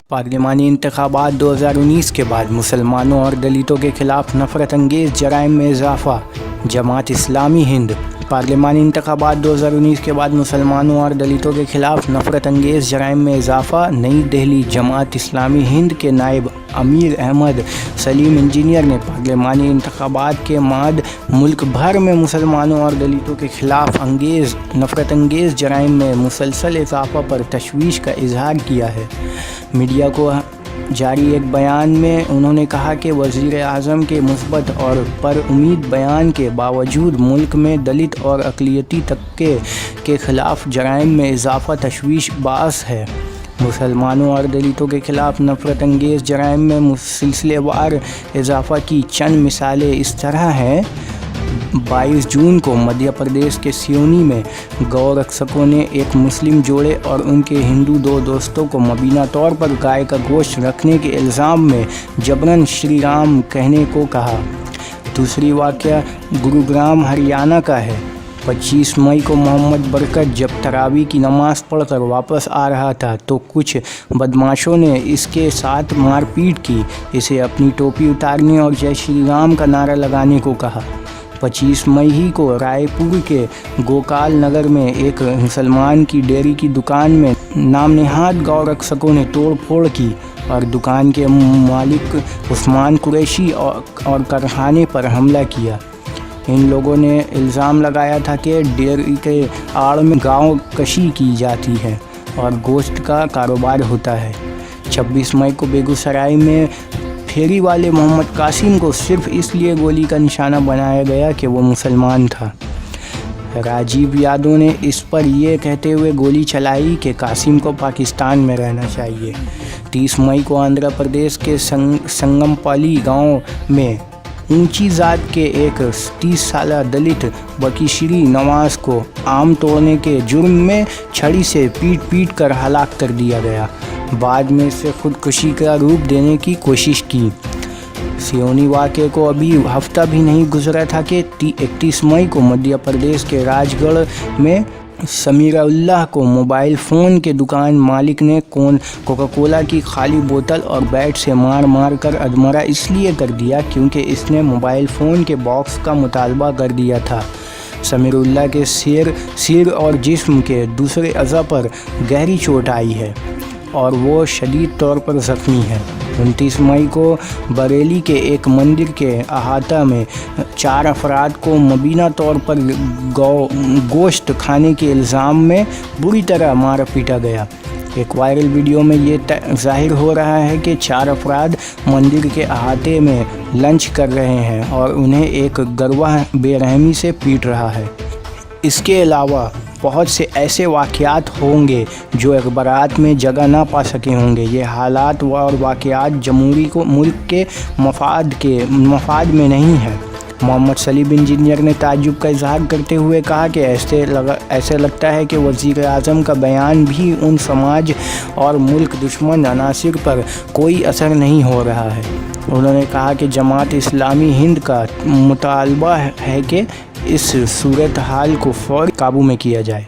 पार्लिमानी इंतखाबात 2019 के बाद मुसलमानों और दलितों के खिलाफ नफरत अंगेज़ जराइम में इजाफा। जमात इस्लामी हिंद। पार्लिमानी इंतखाबात 2019 के बाद मुसलमानों और दलितों के खिलाफ नफरत अंगेज़ जराइम में इजाफा। नई दिल्ली। जमात इस्लामी हिंद के नायब अमीर अहमद सलीम इंजीनियर ने पार्लिमानी इंतखाबात के बाद मुल्क भर में मुसलमानों और दलितों के खिलाफ नफरत अंगेज़ जराइम में मुसलसल इजाफा पर तशवीश का इजहार किया है। मीडिया को जारी एक बयान में उन्होंने कहा कि वज़ीर आज़म के मुस्बत और पर उम्मीद बयान के बावजूद मुल्क में दलित और अक़लियती तबके के ख़िलाफ़ जराइम में इजाफ़ा तशवीश बाअस है। मुसलमानों और दलितों के ख़िलाफ़ नफरत अंगेज़ जराइम में सिलसिलेवार इजाफ़ा की चंद मिसालें इस तरह हैं। 22 जून को मध्य प्रदेश के सिवनी में गौ रक्षकों ने एक मुस्लिम जोड़े और उनके हिंदू दो दोस्तों को मुबीना तौर पर गाय का गोश्त रखने के इल्ज़ाम में जबरन श्री राम कहने को कहा। दूसरी वाक़या गुरुग्राम हरियाणा का है। 25 मई को मोहम्मद बरकत जब तरावी की नमाज़ पढ़कर वापस आ रहा था तो कुछ बदमाशों ने इसके साथ मारपीट की, इसे अपनी टोपी उतारने और जय श्री राम का नारा लगाने को कहा। 25 मई ही को रायपुर के गोपाल नगर में एक मुसलमान की डेयरी की दुकान में नामनहाद गौ रक्षकों ने तोड़ फोड़ की और दुकान के मालिक उस्मान कुरैशी और कारखाने पर हमला किया। इन लोगों ने इल्ज़ाम लगाया था कि डेयरी के आड़ में गाँव कशी की जाती है और गोश्त का कारोबार होता है। 26 मई को बेगूसराय में फेरी वाले मोहम्मद कासिम को सिर्फ इसलिए गोली का निशाना बनाया गया कि वो मुसलमान था। राजीव यादव ने इस पर यह कहते हुए गोली चलाई कि कासिम को पाकिस्तान में रहना चाहिए। 30 मई को आंध्र प्रदेश के संगमपल्ली गांव में ऊंची जात के एक 30 साला दलित बकीश्री नवाज को आम तोड़ने के जुर्म में छड़ी से पीट कर हलाक कर दिया गया। बाद में इसे खुदकुशी का रूप देने की कोशिश की। सिवनी वाक़े को अभी हफ्ता भी नहीं गुजरा था कि 31 मई को मध्य प्रदेश के राजगढ़ में समीराउल्लाह को मोबाइल फ़ोन के दुकान मालिक ने कोका कोला की खाली बोतल और बैट से मार कर अधमरा इसलिए कर दिया क्योंकि इसने मोबाइल फ़ोन के बॉक्स का मुतालबा कर दिया था। समीरुल्लाह के सिर और जिस्म के दूसरे अज़ा पर गहरी चोट आई है और वो शदीद तौर पर ज़ख्मी है। 29 मई को बरेली के एक मंदिर के अहाता में 4 अफराद को मुबीना तौर पर गोश्त खाने के इल्ज़ाम में बुरी तरह मारा पीटा गया। एक वायरल वीडियो में ये ज़ाहिर हो रहा है कि 4 अफराद मंदिर के अहाते में लंच कर रहे हैं और उन्हें एक गरवा बेरहमी से पीट रहा है। इसके अलावा बहुत से ऐसे वाक़यात होंगे जो अखबारात में जगह ना पा सके होंगे। ये हालात और वाक़यात जमहूरी को मुल्क के मफाद में नहीं है। मोहम्मद सलीम इंजीनियर ने ताज्जुब का इजहार करते हुए कहा कि ऐसे लगता है कि वज़ीर आज़म का बयान भी उन समाज और मुल्क दुश्मन अनासिर पर कोई असर नहीं हो रहा है। उन्होंने कहा कि जमात इस्लामी हिंद का मुतालबा है कि इस सूरत हाल को फ़ौरन काबू में किया जाए।